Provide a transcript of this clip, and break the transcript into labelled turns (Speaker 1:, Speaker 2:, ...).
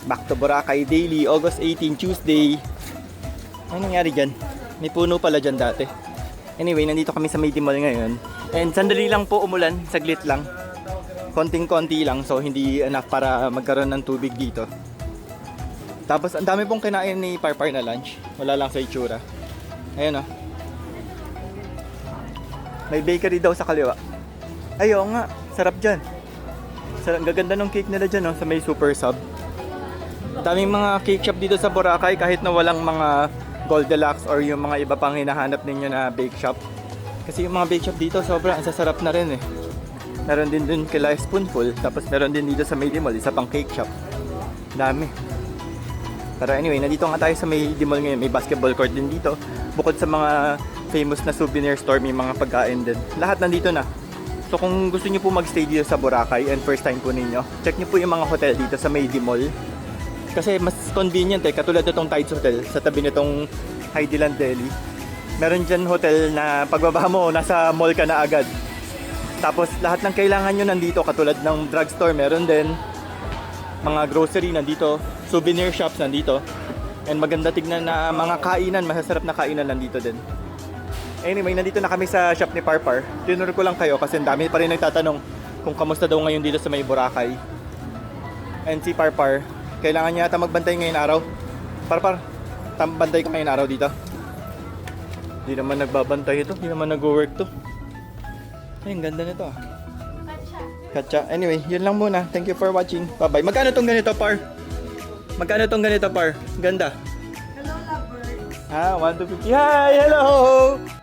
Speaker 1: Back to Boracay Daily, August 18, Tuesday. Ano nangyari dyan? May puno pala dyan dati. Anyway, nandito kami sa Maydi Mall ngayon. And sandali lang po umulan, saglit lang. Konting-konti lang, so hindi enough para magkaroon ng tubig dito. Tapos ang dami pong kinain ni Parpar na lunch. Wala lang sa itsura. Ayun o. May bakery daw sa kaliwa. Ayaw nga, sarap dyan. Ang gaganda ng cake nila dyan, no? Sa may super sub. Daming mga cake shop dito sa Boracay kahit na walang mga Goldilocks or yung mga iba pang hinahanap ninyo na bake shop. Kasi yung mga bake shop dito sobrang sasarap na rin eh. Meron din dun kila Spoonful, tapos meron din dito sa Maydi Mall, isa pang cake shop. Dami. Pero anyway, nandito nga tayo sa Maydi Mall ngayon. May basketball court din dito. Bukod sa mga famous na souvenir store, may mga pagkain din. Lahat nandito na. So kung gusto niyo po magstay dito sa Boracay and first time po ninyo, check niyo po yung mga hotel dito sa Maydi Mall. Kasi mas convenient eh, katulad nitong Tides Hotel sa tabi nitong Highland Delhi. Meron dyan hotel na pagbaba mo, nasa mall ka na agad. Tapos lahat ng kailangan nyo nandito, katulad ng drugstore, meron din. Mga grocery nandito, souvenir shops nandito. And maganda tignan na mga kainan, masasarap na kainan nandito din. Anyway, nandito na kami sa shop ni Parpar. Tinuro ko lang kayo kasi dami pa rin nagtatanong kung kamusta daw ngayon dito sa may Boracay. And si Parpar, kailangan niya yata magbantay ngayon araw. Parpar, bantay ka ngayon araw dito. Hindi naman nagbabantay ito, hindi naman nag-work to. Ay, ang ganda nito ah. Katsa. Anyway, yun lang muna. Thank you for watching. Bye-bye. Magkano tong ganito, Par? Magkano tong ganito, Par? Ganda.
Speaker 2: Hello, lovers.
Speaker 1: 1 to 50. Hi! Hello!